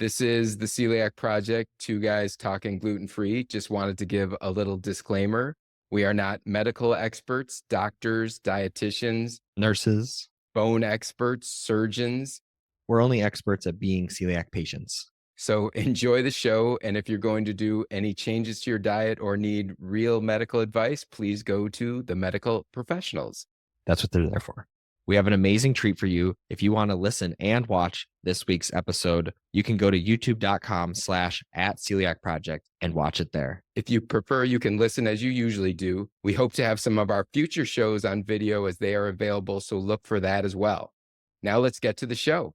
This is the Celiac Project, two guys talking gluten-free. Just wanted to give a little disclaimer. We are not medical experts, doctors, dietitians, Nurses. bone experts, surgeons. We're only experts at being celiac patients. So enjoy the show. And if you're going to do any changes to your diet or need real medical advice, please go to the medical professionals. That's what they're there for. We have an amazing treat for you. If you want to listen and watch this week's episode, you can go to youtube.com/@celiacproject and watch it there. If you prefer, you can listen as you usually do. We hope to have some of our future shows on video as they are available, so look for that as well. Now let's get to the show.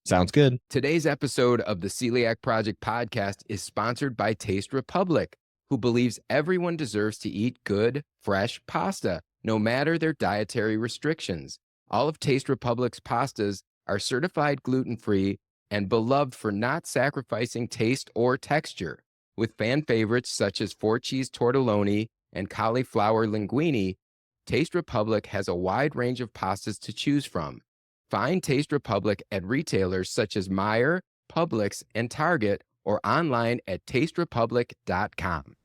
Sounds good. Today's episode of the Celiac Project podcast is sponsored by Taste Republic, who believes everyone deserves to eat good, fresh pasta, no matter their dietary restrictions. All of Taste Republic's pastas are certified gluten-free and beloved for not sacrificing taste or texture. With fan favorites such as 4-cheese tortelloni and cauliflower linguine, Taste Republic has a wide range of pastas to choose from. Find Taste Republic at retailers such as Meijer, Publix, and Target, or online at tasterepublic.com.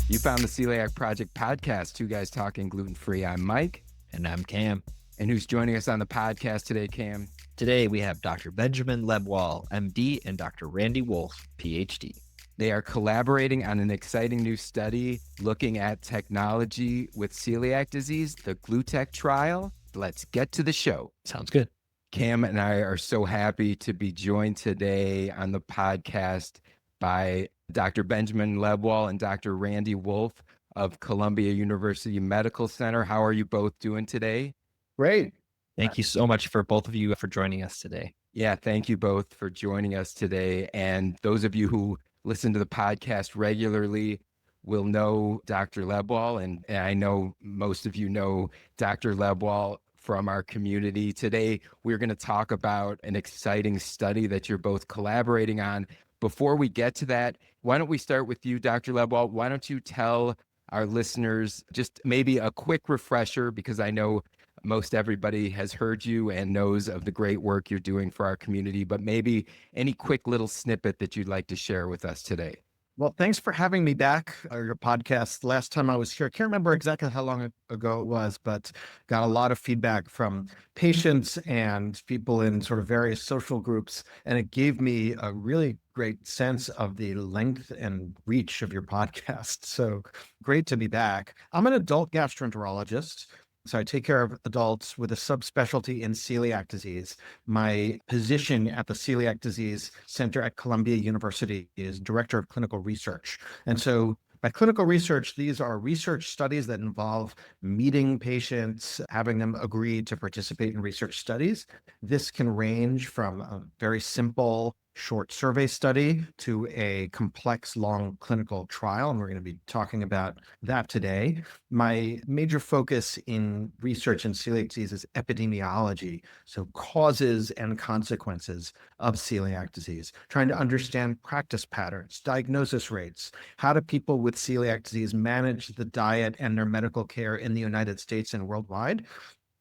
You found the Celiac Project podcast, two guys talking gluten-free. I'm Mike. And I'm Cam. And who's joining us on the podcast today, Cam? Today we have Dr. Benjamin Lebwohl, MD, and Dr. Randi Wolf, PhD. They are collaborating on an exciting new study looking at technology with celiac disease, the GLUTECH Trial. Let's get to the show. Sounds good. Cam and I are so happy to be joined today on the podcast by Dr. Benjamin Lebwohl and Dr. Randi Wolf of Columbia University Medical Center. How are you both doing today? Great. Thank you so much for both of you for joining us today. Yeah, thank you both for joining us today. And those of you who listen to the podcast regularly will know Dr. Lebwohl, and I know most of you know Dr. Lebwohl from our community. Today, we're going to talk about an exciting study that you're both collaborating on. Before we get to that, why don't we start with you, Dr. Lebwohl? Why don't you tell our listeners just maybe a quick refresher, because I know most everybody has heard you and knows of the great work you're doing for our community, but maybe any quick little snippet that you'd like to share with us today. Well, thanks for having me back on your podcast. Last time I was here, I can't remember exactly how long ago it was, but got a lot of feedback from patients and people in sort of various social groups. And it gave me a really great sense of the length and reach of your podcast. So great to be back. I'm an adult gastroenterologist. So I take care of adults with a subspecialty in celiac disease. My position at the Celiac Disease Center at Columbia University is Director of Clinical Research. And so by clinical research, these are research studies that involve meeting patients, having them agree to participate in research studies. This can range from a very simple short survey study to a complex, long clinical trial, and we're going to be talking about that today. My major focus in research in celiac disease is epidemiology, so causes and consequences of celiac disease, trying to understand practice patterns, diagnosis rates, how do people with celiac disease manage the diet and their medical care in the United States and worldwide.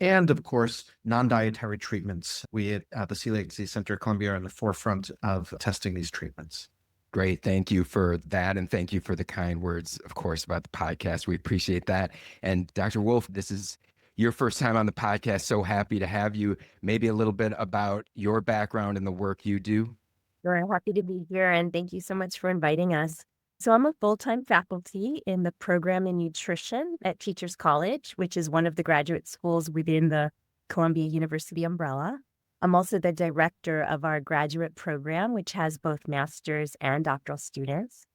And of course, non-dietary treatments. We at the Celiac Disease Center at Columbia are in the forefront of testing these treatments. Great. Thank you for that. And thank you for the kind words, of course, about the podcast. We appreciate that. And Dr. Wolf, this is your first time on the podcast. So happy to have you. Maybe a little bit about your background and the work you do. We're happy to be here, and thank you so much for inviting us. So I'm a full-time faculty in the program in nutrition at Teachers College, which is one of the graduate schools within the Columbia University umbrella. I'm also the director of our graduate program, which has both master's and doctoral students.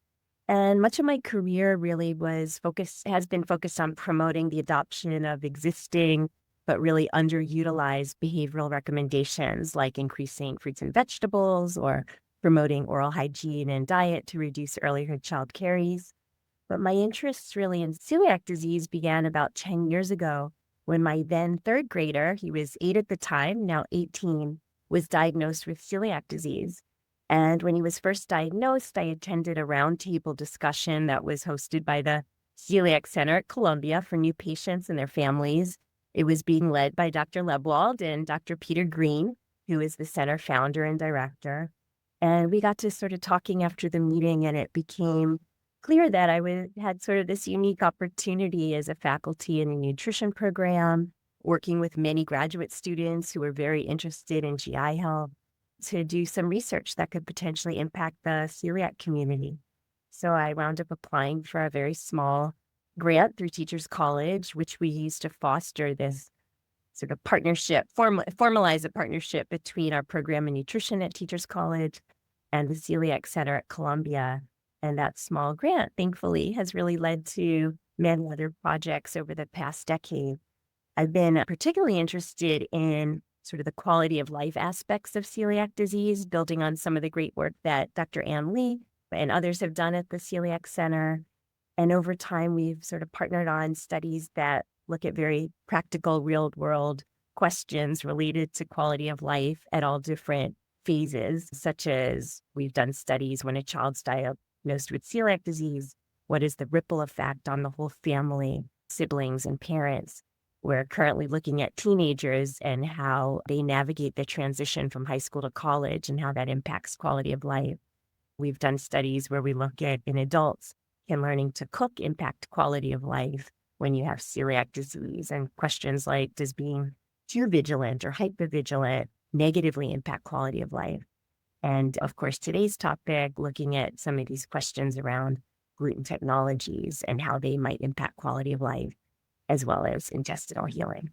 And much of my career really has been focused on promoting the adoption of existing but really underutilized behavioral recommendations, like increasing fruits and vegetables or promoting oral hygiene and diet to reduce earlier child caries. But my interests really in celiac disease began about 10 years ago when my then third grader, he was 8 at the time, now 18, was diagnosed with celiac disease. And when he was first diagnosed, I attended a roundtable discussion that was hosted by the Celiac Center at Columbia for new patients and their families. It was being led by Dr. Lebwohl and Dr. Peter Green. who is the center founder and director. And we got to sort of talking after the meeting, and it became clear that had sort of this unique opportunity as a faculty in a nutrition program, working with many graduate students who were very interested in GI health, to do some research that could potentially impact the celiac community. So I wound up applying for a very small grant through Teachers College, which we used to foster this sort of partnership, formalize a partnership between our program in nutrition at Teachers College and the Celiac Center at Columbia. And that small grant, thankfully, has really led to many other projects over the past decade. I've been particularly interested in sort of the quality of life aspects of celiac disease, building on some of the great work that Dr. Ann Lee and others have done at the Celiac Center. And over time, we've sort of partnered on studies that look at very practical, real-world questions related to quality of life at all different phases, such as we've done studies when a child's diagnosed with celiac disease, what is the ripple effect on the whole family, siblings, and parents? We're currently looking at teenagers and how they navigate the transition from high school to college and how that impacts quality of life. We've done studies where we look at in adults, can learning to cook impact quality of life when you have celiac disease? And questions like, does being too vigilant or hypervigilant negatively impact quality of life? And of course, today's topic, looking at some of these questions around gluten technologies and how they might impact quality of life, as well as intestinal healing.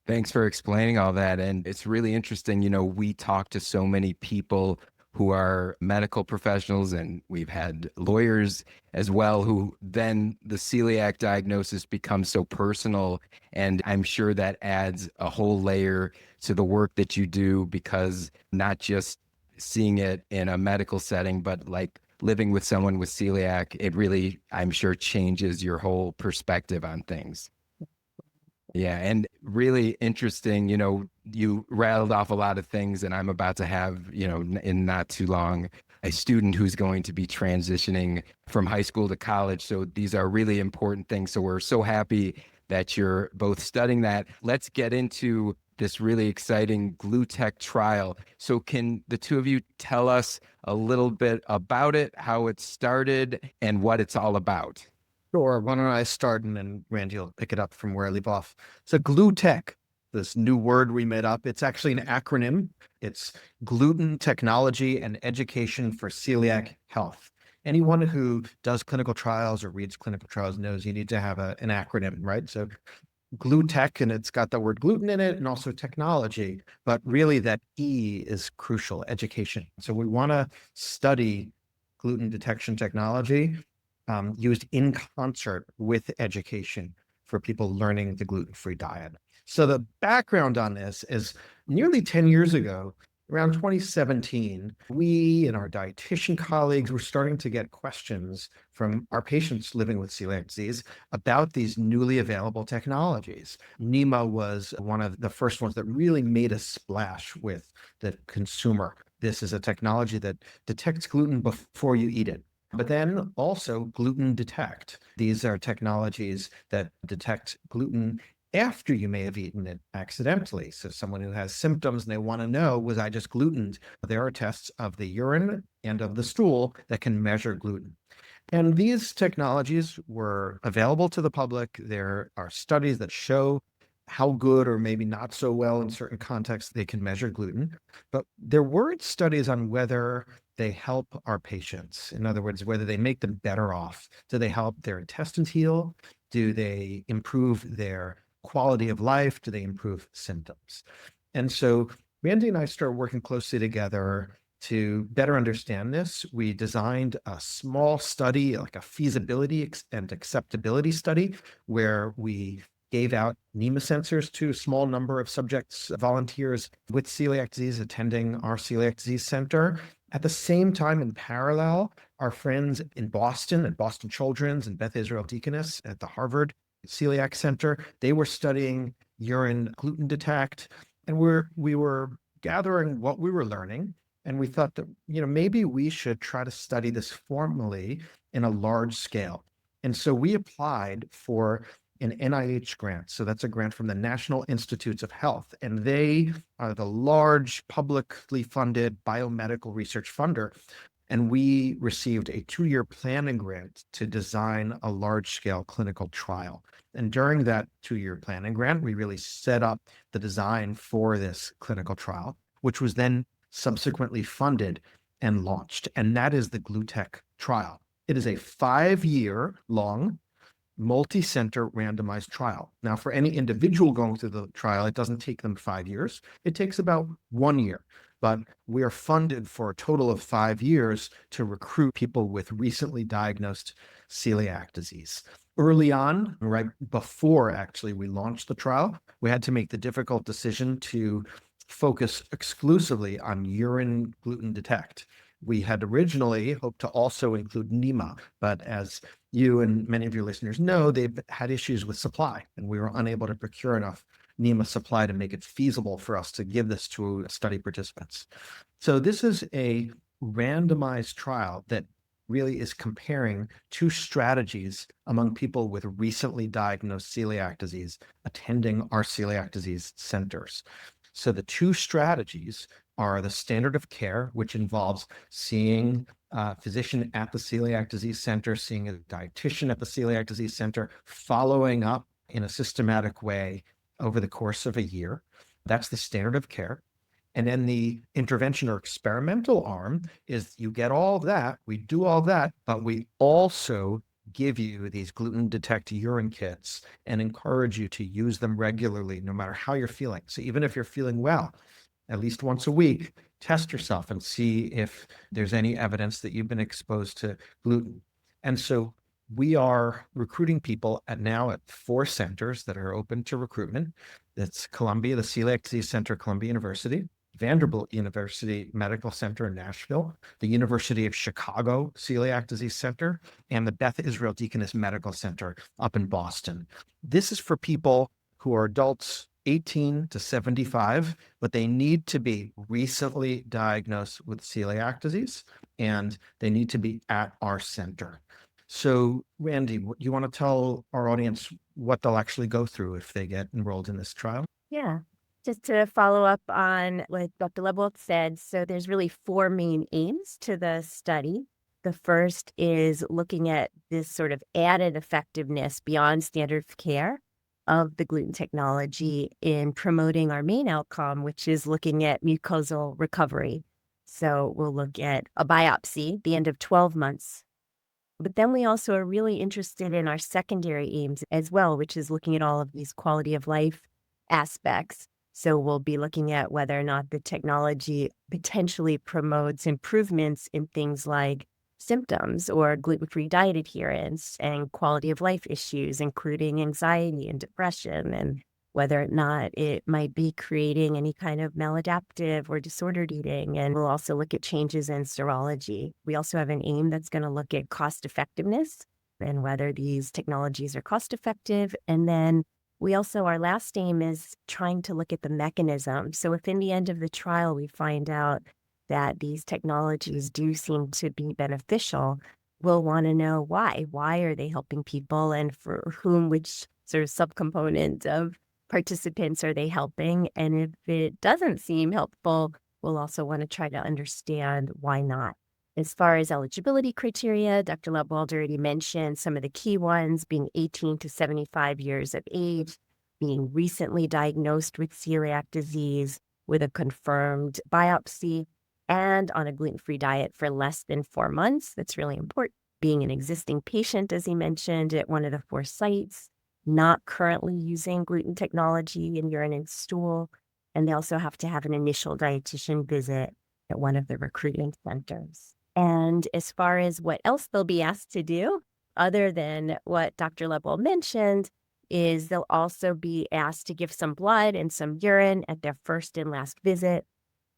Thanks for explaining all that. And it's really interesting. We talk to so many people who are medical professionals, and we've had lawyers as well, who then the celiac diagnosis becomes so personal. And I'm sure that adds a whole layer to the work that you do, because not just seeing it in a medical setting, but like living with someone with celiac, it really, I'm sure, changes your whole perspective on things. Yeah, and really interesting, you rattled off a lot of things, and I'm about to have, in not too long, a student who's going to be transitioning from high school to college. So these are really important things. So we're so happy that you're both studying that. Let's get into this really exciting GLUTECH trial. So can the two of you tell us a little bit about it, how it started, and what it's all about? Sure. Why don't I start, and then Randy will pick it up from where I leave off. So GLUTECH, this new word we made up, it's actually an acronym. It's Gluten Technology and Education for Celiac Health. Anyone who does clinical trials or reads clinical trials knows you need to have an acronym, right? So GLUTECH, and it's got the word gluten in it, and also technology, but really that E is crucial, education. So we want to study gluten detection technology used in concert with education for people learning the gluten-free diet. So the background on this is nearly 10 years ago, around 2017, we and our dietitian colleagues were starting to get questions from our patients living with celiac disease about these newly available technologies. NEMA was one of the first ones that really made a splash with the consumer. This is a technology that detects gluten before you eat it. But then also gluten detect. These are technologies that detect gluten after you may have eaten it accidentally. So someone who has symptoms and they want to know, was I just glutened? There are tests of the urine and of the stool that can measure gluten. And these technologies were available to the public. There are studies that show how good or maybe not so well in certain contexts they can measure gluten. But there weren't studies on whether they help our patients. In other words, whether they make them better off. Do they help their intestines heal? Do they improve their quality of life? Do they improve symptoms? And so Randy and I started working closely together to better understand this. We designed a small study, like a feasibility and acceptability study, where we gave out NEMA sensors to a small number of subjects, volunteers with celiac disease attending our Celiac Disease Center. At the same time, in parallel, our friends in Boston, at Boston Children's and Beth Israel Deaconess at the Harvard Celiac Center, they were studying urine gluten detect. And we were gathering what we were learning. And we thought that, maybe we should try to study this formally in a large scale. And so we applied for an NIH grant. So that's a grant from the National Institutes of Health. And they are the large publicly funded biomedical research funder. And we received a 2-year planning grant to design a large-scale clinical trial. And during that 2-year planning grant, we really set up the design for this clinical trial, which was then subsequently funded and launched. And that is the GLUTECH Trial. It is a 5-year long multi-center randomized trial. Now, for any individual going through the trial, it doesn't take them 5 years. It takes about 1 year. But we are funded for a total of 5 years to recruit people with recently diagnosed celiac disease. Early on, right before actually we launched the trial, we had to make the difficult decision to focus exclusively on urine gluten detect. We had originally hoped to also include NEMA, but as you and many of your listeners know, they've had issues with supply, and we were unable to procure enough NEMA supply to make it feasible for us to give this to study participants. So this is a randomized trial that really is comparing 2 strategies among people with recently diagnosed celiac disease attending our celiac disease centers. So the 2 strategies are the standard of care, which involves seeing a physician at the Celiac Disease Center, seeing a dietitian at the Celiac Disease Center, following up in a systematic way over the course of a year. That's the standard of care. And then the intervention or experimental arm is you get all of that, we do all that, but we also give you these gluten detect urine kits and encourage you to use them regularly, no matter how you're feeling. So even if you're feeling well, at least once a week, test yourself and see if there's any evidence that you've been exposed to gluten. And so we are recruiting people now at 4 centers that are open to recruitment. That's Columbia, the Celiac Disease Center, Columbia University, Vanderbilt University Medical Center in Nashville, the University of Chicago Celiac Disease Center, and the Beth Israel Deaconess Medical Center up in Boston. This is for people who are adults 18 to 75, but they need to be recently diagnosed with celiac disease, and they need to be at our center. So, Randi, you want to tell our audience what they'll actually go through if they get enrolled in this trial? Yeah. Just to follow up on what Dr. Lebwohl said, so there's really 4 main aims to the study. The first is looking at this sort of added effectiveness beyond standard of care of the gluten technology in promoting our main outcome, which is looking at mucosal recovery. So we'll look at a biopsy the end of 12 months. But then we also are really interested in our secondary aims as well, which is looking at all of these quality of life aspects. So we'll be looking at whether or not the technology potentially promotes improvements in things like symptoms or gluten-free diet adherence and quality of life issues, including anxiety and depression, and whether or not it might be creating any kind of maladaptive or disordered eating. And we'll also look at changes in serology. We also have an aim that's going to look at cost effectiveness and whether these technologies are cost effective. And then we also, our last aim is trying to look at the mechanism. So if in the end of the trial we find out that these technologies do seem to be beneficial, we'll want to know why. Why are they helping people, and for whom, which sort of subcomponent of participants are they helping? And if it doesn't seem helpful, we'll also want to try to understand why not. As far as eligibility criteria, Dr. Lebwohl already mentioned some of the key ones, being 18 to 75 years of age, being recently diagnosed with celiac disease with a confirmed biopsy, and on a gluten-free diet for less than 4 months. That's really important. Being an existing patient, as he mentioned, at one of the 4 sites, not currently using gluten technology in urine and stool, and they also have to have an initial dietitian visit at one of the recruiting centers. And as far as what else they'll be asked to do, other than what Dr. Lebwohl mentioned, is they'll also be asked to give some blood and some urine at their first and last visit.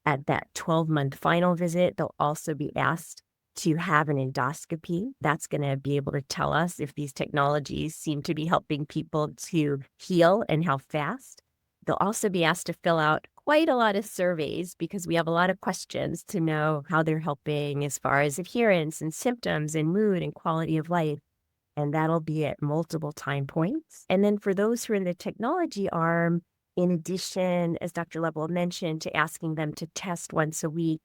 At that 12-month final visit, they'll also be asked to have an endoscopy. That's going to be able to tell us if these technologies seem to be helping people to heal and how fast. They'll also be asked to fill out quite a lot of surveys because we have a lot of questions to know how they're helping as far as adherence and symptoms and mood and quality of life. And that'll be at multiple time points. And then for those who are in the technology arm, in addition, as Dr. Lebwohl mentioned, to asking them to test once a week,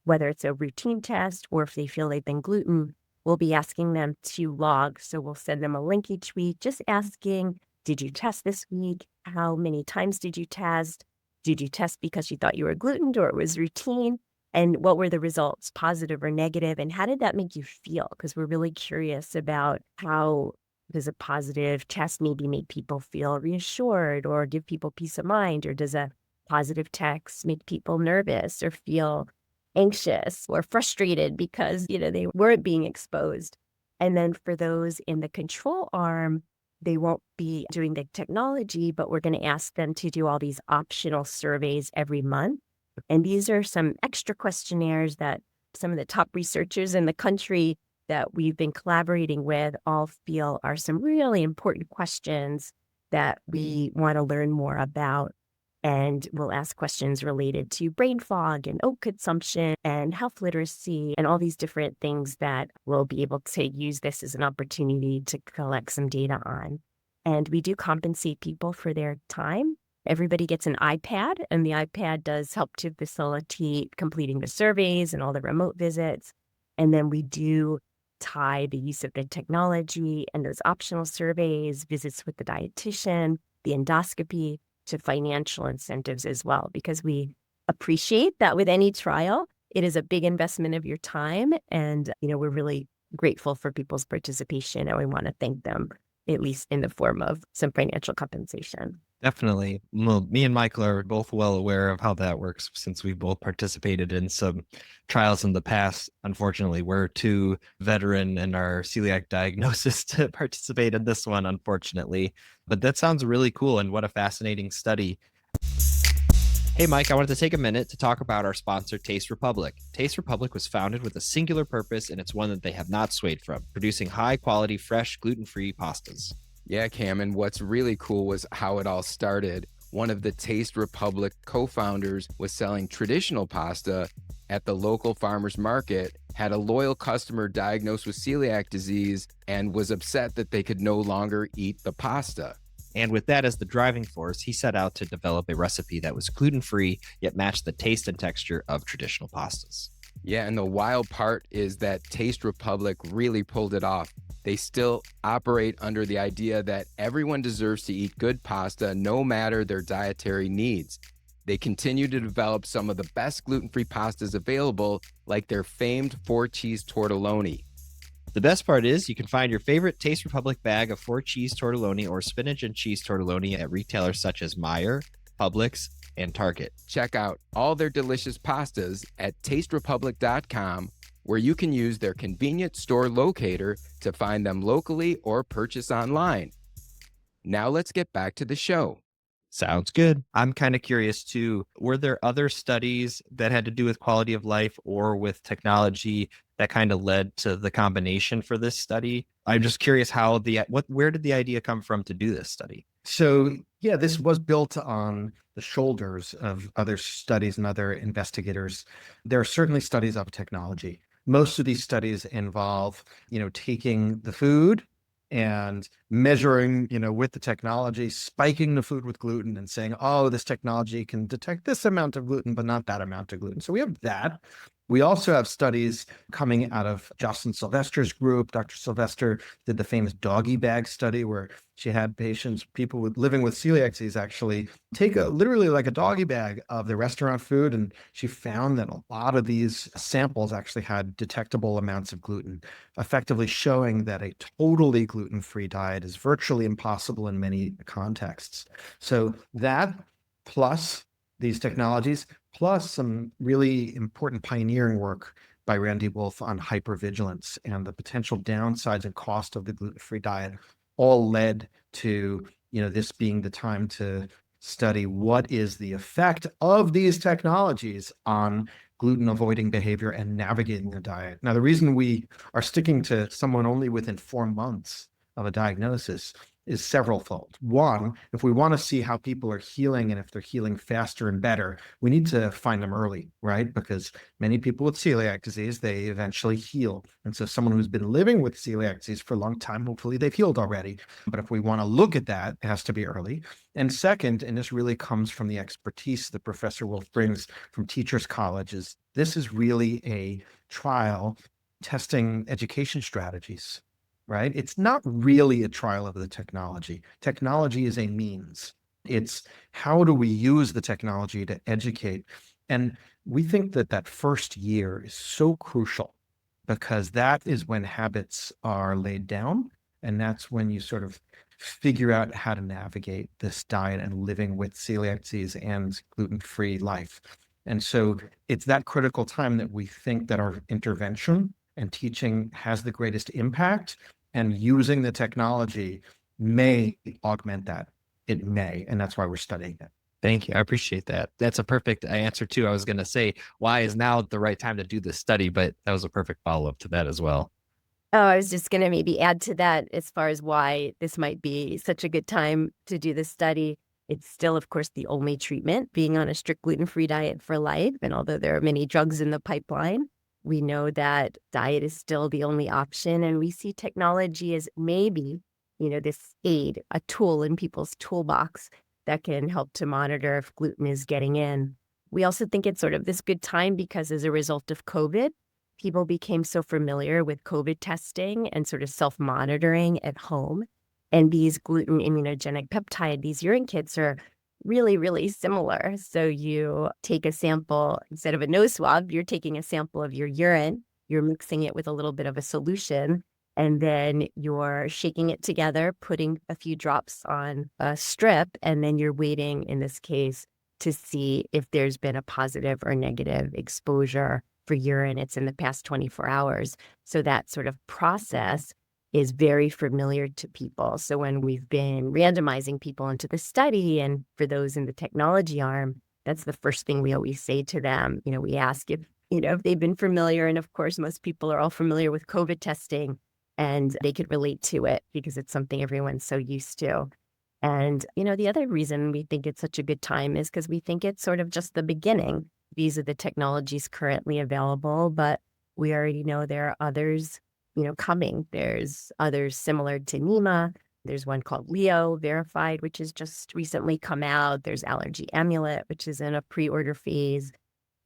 whether it's a routine test or if they feel they've been gluten, we'll be asking them to log. So we'll send them a link each week, just asking, did you test this week? How many times did you test? Did you test because you thought you were gluten or it was routine? And what were the results, positive or negative? And how did that make you feel? Because we're really curious about how does a positive test maybe make people feel reassured or give people peace of mind? Or does a positive test make people nervous or feel anxious or frustrated because, they weren't being exposed? And then for those in the control arm, they won't be doing the technology, but we're going to ask them to do all these optional surveys every month. And these are some extra questionnaires that some of the top researchers in the country that we've been collaborating with all feel are some really important questions that we want to learn more about. And we'll ask questions related to brain fog and oat consumption and health literacy and all these different things that we'll be able to use this as an opportunity to collect some data on. And we do compensate people for their time. Everybody gets an iPad, and the iPad does help to facilitate completing the surveys and all the remote visits. And then we do tie the use of the technology and those optional surveys, visits with the dietitian, the endoscopy, to financial incentives as well, because we appreciate that with any trial, it is a big investment of your time. And, we're really grateful for people's participation, and we want to thank them, at least in the form of some financial compensation. Definitely. Well, me and Michael are both well aware of how that works since we've both participated in some trials in the past. Unfortunately, we're too veteran in our celiac diagnosis to participate in this one, unfortunately. But that sounds really cool, and what a fascinating study. Hey, Mike, I wanted to take a minute to talk about our sponsor, Taste Republic. Taste Republic was founded with a singular purpose, and it's one that they have not swayed from, producing high-quality, fresh, gluten-free pastas. Yeah, Cam, and what's really cool was how it all started. One of the Taste Republic co-founders was selling traditional pasta at the local farmer's market, had a loyal customer diagnosed with celiac disease, and was upset that they could no longer eat the pasta. And with that as the driving force, he set out to develop a recipe that was gluten-free, yet matched the taste and texture of traditional pastas. Yeah, and the wild part is that Taste Republic really pulled it off. They still operate under the idea that everyone deserves to eat good pasta no matter their dietary needs. They continue to develop some of the best gluten-free pastas available, like their famed 4-cheese tortelloni. The best part is you can find your favorite Taste Republic bag of 4-cheese tortelloni or spinach and cheese tortelloni at retailers such as Meijer, Publix, and Target. Check out all their delicious pastas at tasterepublic.com, where you can use their convenient store locator to find them locally or purchase online. Now let's get back to the show. Sounds good. I'm kind of curious too. Were there other studies that had to do with quality of life or with technology that kind of led to the combination for this study? I'm just curious where did the idea come from to do this study? So, yeah, this was built on the shoulders of other studies and other investigators. There are certainly studies of technology. Most of these studies involve, taking the food and measuring, with the technology, spiking the food with gluten and saying, oh, this technology can detect this amount of gluten, but not that amount of gluten. So we have that. We also have studies coming out of Jocelyn Sylvester's group. Dr. Sylvester did the famous doggy bag study where she had people living with celiac disease actually take literally like a doggy bag of the restaurant food. And she found that a lot of these samples actually had detectable amounts of gluten, effectively showing that a totally gluten-free diet is virtually impossible in many contexts. So that plus these technologies, plus some really important pioneering work by Randi Wolf on hypervigilance and the potential downsides and cost of the gluten-free diet, all led to, this being the time to study what is the effect of these technologies on gluten avoiding behavior and navigating the diet. Now, the reason we are sticking to someone only within 4 months of a diagnosis is severalfold. One, if we want to see how people are healing and if they're healing faster and better, we need to find them early, right? Because many people with celiac disease, they eventually heal. And so someone who's been living with celiac disease for a long time, hopefully they've healed already. But if we want to look at that, it has to be early. And second, and this really comes from the expertise that Professor Wolf brings from Teachers College, is this is really a trial testing education strategies, right? It's not really a trial of the technology. Technology is a means. It's how do we use the technology to educate? And we think that that first year is so crucial because that is when habits are laid down. And that's when you sort of figure out how to navigate this diet and living with celiac disease and gluten-free life. And so it's that critical time that we think that our intervention and teaching has the greatest impact, and using the technology may augment that. It may, and that's why we're studying it. Thank you. I appreciate that. That's a perfect answer too. I was going to say, why is now the right time to do this study? But that was a perfect follow-up to that as well. Oh, I was just going to maybe add to that as far as why this might be such a good time to do this study. It's still, of course, the only treatment, being on a strict gluten-free diet for life. And although there are many drugs in the pipeline, we know that diet is still the only option. And we see technology as maybe, this aid, a tool in people's toolbox that can help to monitor if gluten is getting in. We also think it's sort of this good time because as a result of COVID, people became so familiar with COVID testing and sort of self-monitoring at home. And these gluten immunogenic peptide, these urine kits are really, really similar. So you take a sample, instead of a nose swab, you're taking a sample of your urine, you're mixing it with a little bit of a solution, and then you're shaking it together, putting a few drops on a strip, and then you're waiting, in this case, to see if there's been a positive or negative exposure for urine. It's in the past 24 hours. So that sort of process is very familiar to people. So when we've been randomizing people into the study, and for those in the technology arm, that's the first thing we always say to them. We ask if they've been familiar. And of course, most people are all familiar with COVID testing and they could relate to it because it's something everyone's so used to. And, the other reason we think it's such a good time is because we think it's sort of just the beginning. These are the technologies currently available, but we already know there are others coming. There's others similar to NEMA. There's one called Leo Verified, which has just recently come out. There's Allergy Amulet, which is in a pre-order phase.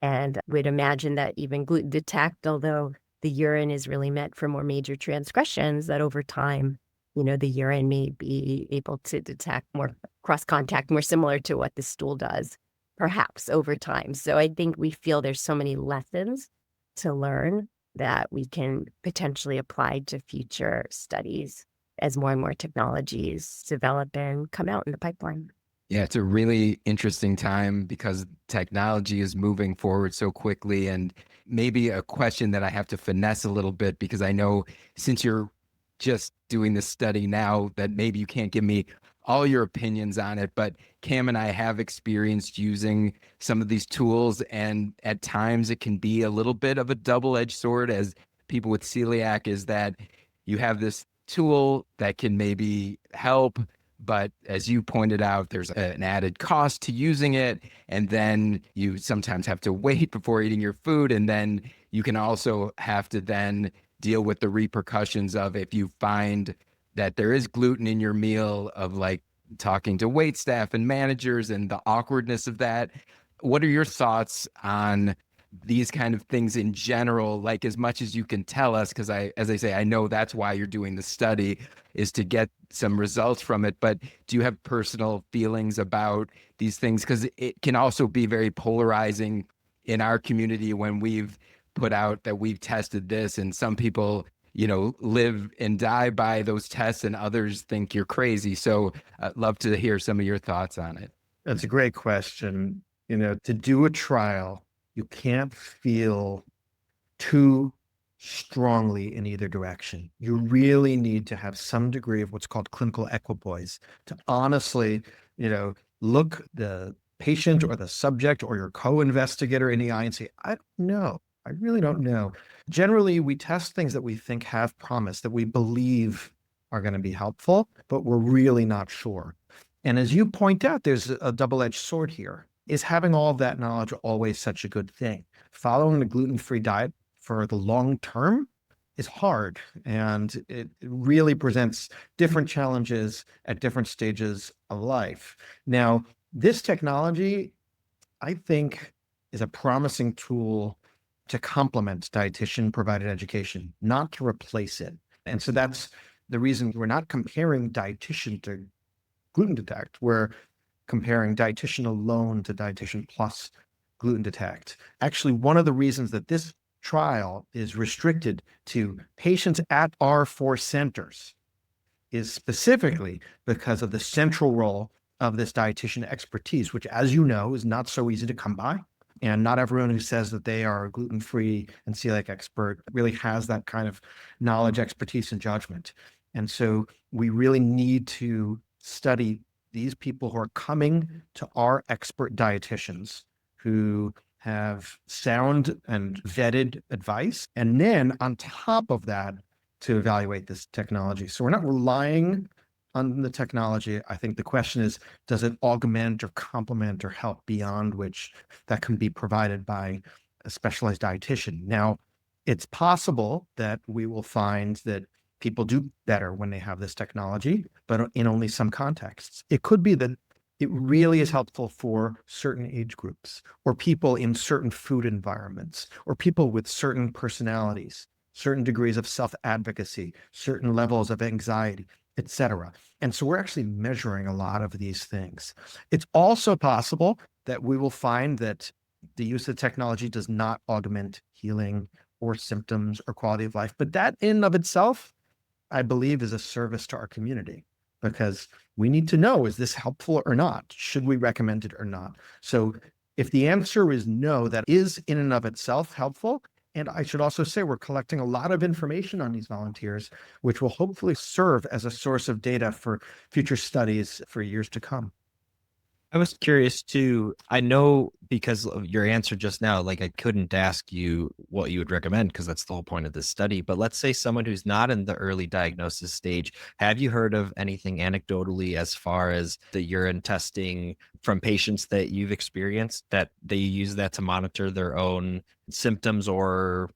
And we'd imagine that even Gluten Detect, although the urine is really meant for more major transgressions, that over time, the urine may be able to detect more cross-contact, more similar to what the stool does, perhaps over time. So I think we feel there's so many lessons to learn that we can potentially apply to future studies as more and more technologies develop and come out in the pipeline. Yeah, it's a really interesting time because technology is moving forward so quickly. And maybe a question that I have to finesse a little bit, because I know since you're just doing this study now that maybe you can't give me all your opinions on it, but Cam and I have experienced using some of these tools, and at times it can be a little bit of a double-edged sword as people with celiac, is that you have this tool that can maybe help, but as you pointed out, there's an added cost to using it, and then you sometimes have to wait before eating your food, and then you can also have to then deal with the repercussions of if you find that there is gluten in your meal, of like talking to wait staff and managers and the awkwardness of that. What are your thoughts on these kind of things in general, like as much as you can tell us? Because as I say, I know that's why you're doing the study, is to get some results from it. But do you have personal feelings about these things? Because it can also be very polarizing in our community when we've put out that we've tested this, and some people live and die by those tests, and others think you're crazy. So I'd love to hear some of your thoughts on it. That's a great question. To do a trial, you can't feel too strongly in either direction. You really need to have some degree of what's called clinical equipoise to honestly, look the patient or the subject or your co-investigator in the eye and say, I don't know. I really don't know. Generally, we test things that we think have promise, that we believe are going to be helpful, but we're really not sure. And as you point out, there's a double-edged sword here. Is having all of that knowledge always such a good thing? Following a gluten-free diet for the long term is hard, and it really presents different challenges at different stages of life. Now, this technology, I think, is a promising tool to complement dietitian-provided education, not to replace it. And so that's the reason we're not comparing dietitian to gluten detect. We're comparing dietitian alone to dietitian plus gluten detect. Actually, one of the reasons that this trial is restricted to patients at our 4 centers is specifically because of the central role of this dietitian expertise, which, as you know, is not so easy to come by. And not everyone who says that they are a gluten-free and celiac expert really has that kind of knowledge, expertise, and judgment. And so we really need to study these people who are coming to our expert dietitians who have sound and vetted advice. And then on top of that, to evaluate this technology. So we're not relying on the technology. I think the question is, does it augment or complement or help beyond which that can be provided by a specialized dietitian? Now, it's possible that we will find that people do better when they have this technology, but in only some contexts. It could be that it really is helpful for certain age groups, or people in certain food environments, or people with certain personalities, certain degrees of self-advocacy, certain levels of anxiety, etc. And so we're actually measuring a lot of these things. It's also possible that we will find that the use of technology does not augment healing or symptoms or quality of life, but that in and of itself, I believe, is a service to our community, because we need to know, is this helpful or not? Should we recommend it or not? So if the answer is no, that is in and of itself helpful. And I should also say we're collecting a lot of information on these volunteers, which will hopefully serve as a source of data for future studies for years to come. I was curious too. I know because of your answer just now, like I couldn't ask you what you would recommend because that's the whole point of this study. But let's say someone who's not in the early diagnosis stage, have you heard of anything anecdotally as far as the urine testing from patients that you've experienced that they use that to monitor their own symptoms or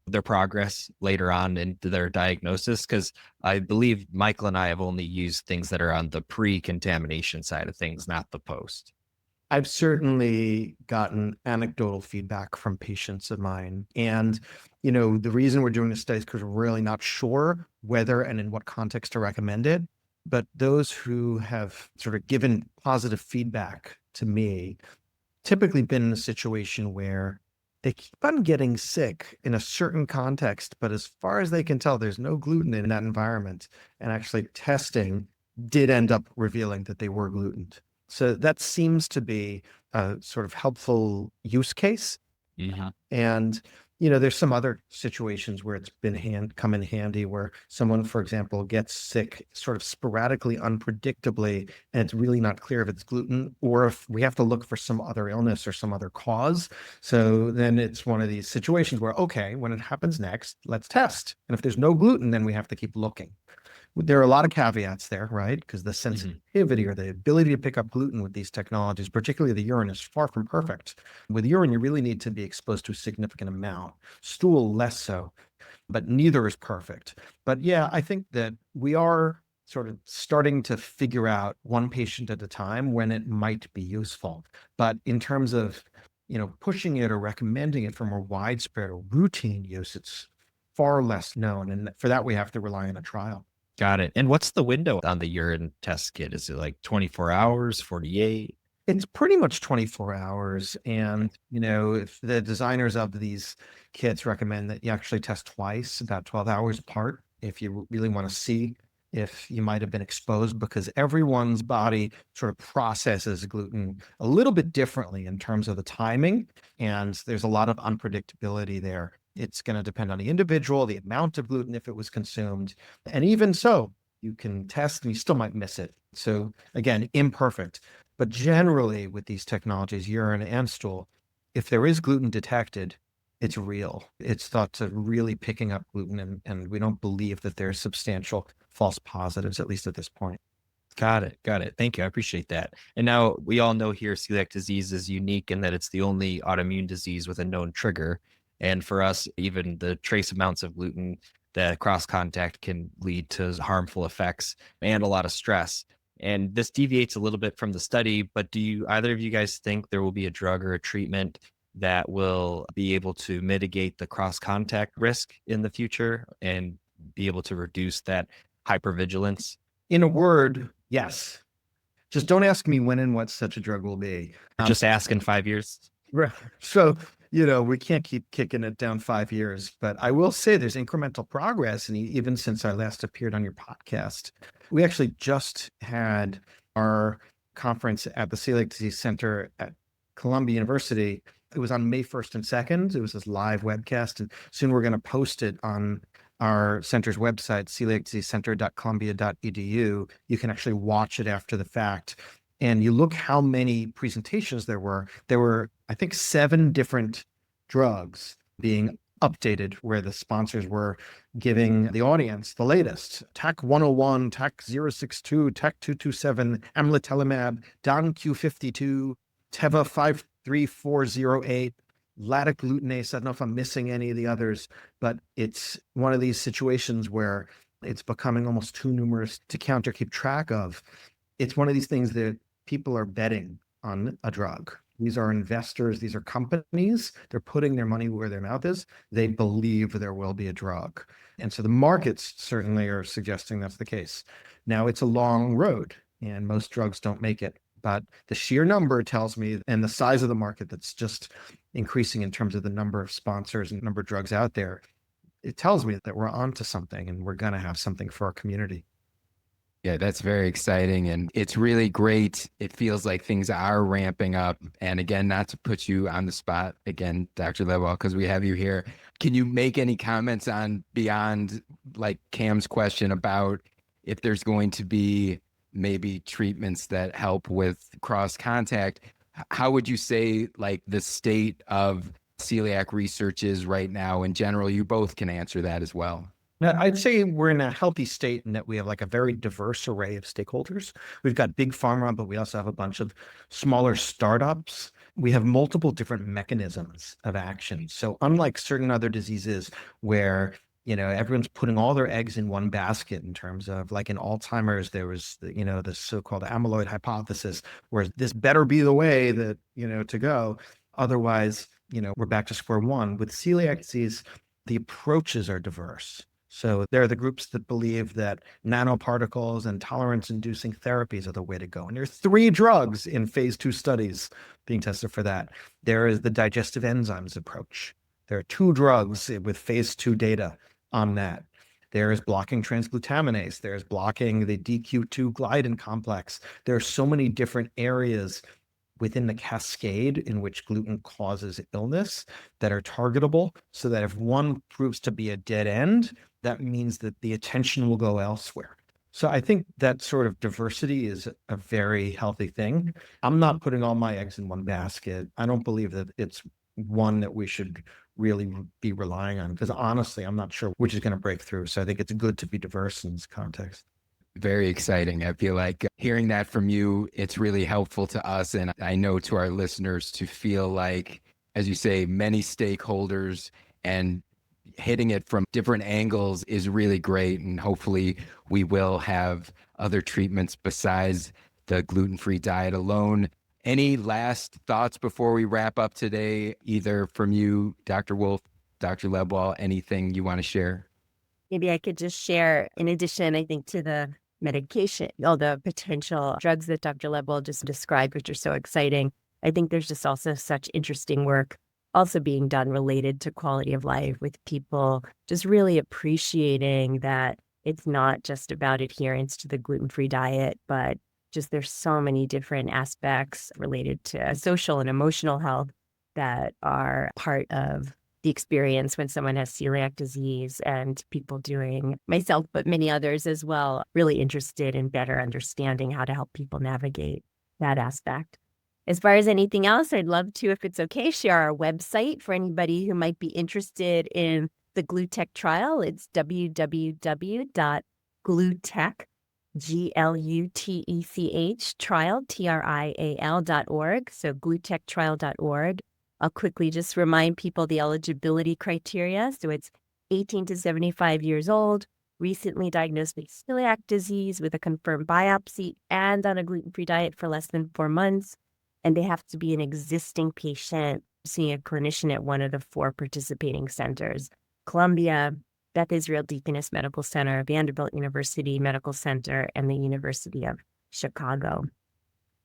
their progress later on into their diagnosis? Because I believe Michael and I have only used things that are on the pre-contamination side of things, not the post. I've certainly gotten anecdotal feedback from patients of mine. And, the reason we're doing this study is because we're really not sure whether and in what context to recommend it. But those who have sort of given positive feedback to me typically been in a situation where they keep on getting sick in a certain context, but as far as they can tell, there's no gluten in that environment. And actually testing did end up revealing that they were glutened. So that seems to be a sort of helpful use case. Mm-hmm. And, there's some other situations where it's been come in handy where someone, for example, gets sick sort of sporadically, unpredictably, and it's really not clear if it's gluten or if we have to look for some other illness or some other cause. So then it's one of these situations where, okay, when it happens next, let's test. And if there's no gluten, then we have to keep looking. There are a lot of caveats there, right? Because the sensitivity or the ability to pick up gluten with these technologies, particularly the urine, is far from perfect. With urine, you really need to be exposed to a significant amount. Stool, less so, but neither is perfect. But yeah, I think that we are sort of starting to figure out one patient at a time when it might be useful. But in terms of, pushing it or recommending it for more widespread or routine use, it's far less known. And for that, we have to rely on a trial. Got it. And what's the window on the urine test kit? Is it like 24 hours, 48? It's pretty much 24 hours. And, if the designers of these kits recommend that you actually test twice, about 12 hours apart, if you really want to see if you might have been exposed, because everyone's body sort of processes gluten a little bit differently in terms of the timing. And there's a lot of unpredictability there. It's going to depend on the individual, the amount of gluten, if it was consumed. And even so, you can test and you still might miss it. So again, imperfect. But generally with these technologies, urine and stool, if there is gluten detected, it's real. It's thought to really picking up gluten, and we don't believe that there's substantial false positives, at least at this point. Got it. Got it. Thank you. I appreciate that. And now we all know here celiac disease is unique in that it's the only autoimmune disease with a known trigger. And for us, even the trace amounts of gluten that cross contact can lead to harmful effects and a lot of stress. And this deviates a little bit from the study, but do you either of you guys think there will be a drug or a treatment that will be able to mitigate the cross contact risk in the future and be able to reduce that hypervigilance? In a word, yes. Just don't ask me when and what such a drug will be. Just ask in 5 years. Right. So, we can't keep kicking it down 5 years, but I will say there's incremental progress. And even since I last appeared on your podcast, we actually just had our conference at the Celiac Disease Center at Columbia University. It was on May 1st and 2nd. It was this live webcast, and soon we're going to post it on our center's website, celiacdiseasecenter.columbia.edu. You can actually watch it after the fact. And you look how many presentations there were. There were, I think, 7 different drugs being updated where the sponsors were giving the audience the latest. TAC 101, TAC 062, TAC 227, amlitelimab, DON Q52, Teva 53408, Laddick glutenase. I don't know if I'm missing any of the others, but it's one of these situations where it's becoming almost too numerous to count or keep track of. It's one of these things that people are betting on a drug. These are investors. These are companies. They're putting their money where their mouth is. They believe there will be a drug. And so the markets certainly are suggesting that's the case. Now, it's a long road, and most drugs don't make it. But the sheer number tells me, and the size of the market that's just increasing in terms of the number of sponsors and number of drugs out there, it tells me that we're onto something and we're going to have something for our community. Yeah, that's very exciting. And it's really great. It feels like things are ramping up. And again, not to put you on the spot again, Dr. Lebwohl, because we have you here. Can you make any comments on beyond like Cam's question about if there's going to be maybe treatments that help with cross contact? How would you say like the state of celiac research is right now in general? You both can answer that as well. Now, I'd say we're in a healthy state in that we have like a very diverse array of stakeholders. We've got big pharma, but we also have a bunch of smaller startups. We have multiple different mechanisms of action. So unlike certain other diseases where everyone's putting all their eggs in one basket in terms of like in Alzheimer's, there was, the so-called amyloid hypothesis, where this better be the way that, to go. Otherwise, we're back to square one. With celiac disease, the approaches are diverse. So there are the groups that believe that nanoparticles and tolerance-inducing therapies are the way to go. And there are 3 drugs in phase 2 studies being tested for that. There is the digestive enzymes approach. There are 2 drugs with phase 2 data on that. There is blocking transglutaminase. There's blocking the DQ2 gliadin complex. There are so many different areas within the cascade in which gluten causes illness that are targetable, so that if one proves to be a dead end, that means that the attention will go elsewhere. So I think that sort of diversity is a very healthy thing. I'm not putting all my eggs in one basket. I don't believe that it's one that we should really be relying on, because honestly, I'm not sure which is going to break through. So I think it's good to be diverse in this context. Very exciting. I feel like hearing that from you, it's really helpful to us. And I know to our listeners to feel like, as you say, many stakeholders and hitting it from different angles is really great. And hopefully we will have other treatments besides the gluten-free diet alone. Any last thoughts before we wrap up today, either from you, Dr. Wolf, Dr. Lebwohl, anything you want to share? Maybe I could just share, in addition, I think, to the medication, all the potential drugs that Dr. Lebwohl just described, which are so exciting. I think there's just also such interesting work also being done related to quality of life, with people just really appreciating that it's not just about adherence to the gluten-free diet, but just there's so many different aspects related to social and emotional health that are part of the experience when someone has celiac disease, and people doing, myself, but many others as well, really interested in better understanding how to help people navigate that aspect. As far as anything else, I'd love to, if it's okay, share our website for anybody who might be interested in the GLUTECH trial. It's www.glutech, GLUTECH trial, TRIAL.org. So glutechtrial.org. I'll quickly just remind people the eligibility criteria. So it's 18 to 75 years old, recently diagnosed with celiac disease with a confirmed biopsy and on a gluten-free diet for less than 4 months. And they have to be an existing patient seeing a clinician at one of the 4 participating centers: Columbia, Beth Israel Deaconess Medical Center, Vanderbilt University Medical Center, and the University of Chicago.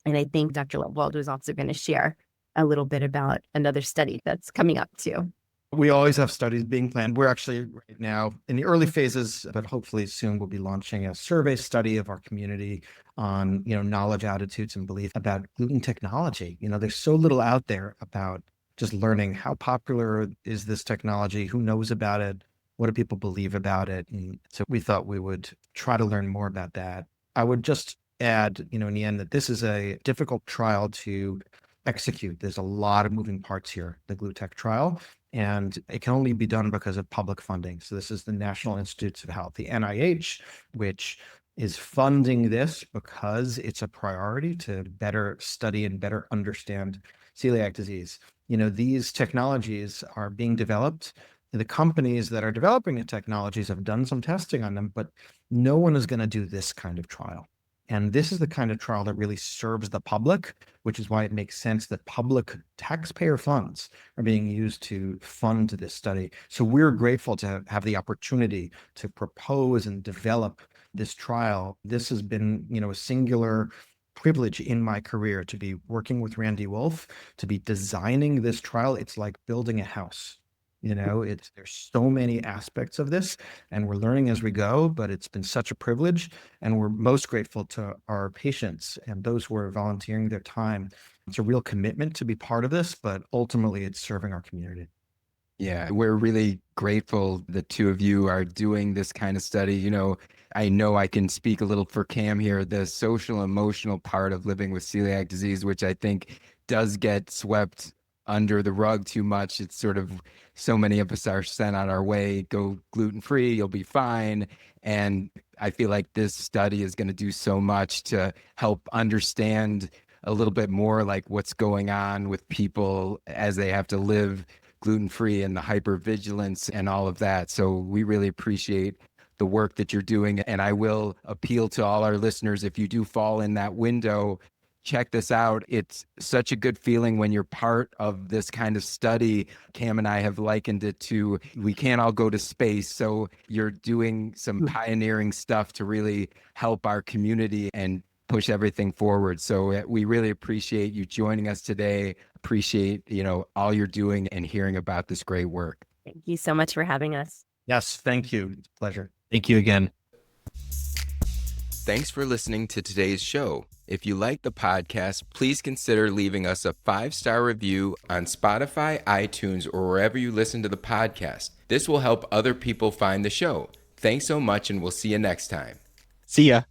And I think Dr. Lebwohl is also going to share a little bit about another study that's coming up too. We always have studies being planned. We're actually right now in the early phases, but hopefully soon we'll be launching a survey study of our community on, knowledge, attitudes, and belief about gluten technology. There's so little out there about just learning how popular is this technology, who knows about it, what do people believe about it. And so we thought we would try to learn more about that. I would just add, in the end, that this is a difficult trial to execute. There's a lot of moving parts here, the GLUTECH trial, and it can only be done because of public funding. So this is the National Institutes of Health, the NIH, which is funding this because it's a priority to better study and better understand celiac disease. These technologies are being developed. The companies that are developing the technologies have done some testing on them, but no one is going to do this kind of trial. And this is the kind of trial that really serves the public, which is why it makes sense that public taxpayer funds are being used to fund this study. So we're grateful to have the opportunity to propose and develop this trial. This has been, a singular privilege in my career to be working with Randi Wolf, to be designing this trial. It's like building a house. There's so many aspects of this, and we're learning as we go, but it's been such a privilege, and we're most grateful to our patients and those who are volunteering their time. It's a real commitment to be part of this, but ultimately it's serving our community. Yeah, we're really grateful the two of you are doing this kind of study. I know I can speak a little for Cam here, the social emotional part of living with celiac disease, which I think does get swept under the rug too much. It's sort of, so many of us are sent on our way, go gluten-free, you'll be fine. And I feel like this study is going to do so much to help understand a little bit more like what's going on with people as they have to live gluten-free and the hypervigilance and all of that. So we really appreciate the work that you're doing. And I will appeal to all our listeners, if you do fall in that window, check this out. It's such a good feeling when you're part of this kind of study. Cam and I have likened it to, we can't all go to space. So you're doing some pioneering stuff to really help our community and push everything forward. So we really appreciate you joining us today. Appreciate, all you're doing and hearing about this great work. Thank you so much for having us. Yes, thank you. It's a pleasure. Thank you again. Thanks for listening to today's show. If you like the podcast, please consider leaving us a 5-star review on Spotify, iTunes, or wherever you listen to the podcast. This will help other people find the show. Thanks so much, and we'll see you next time. See ya.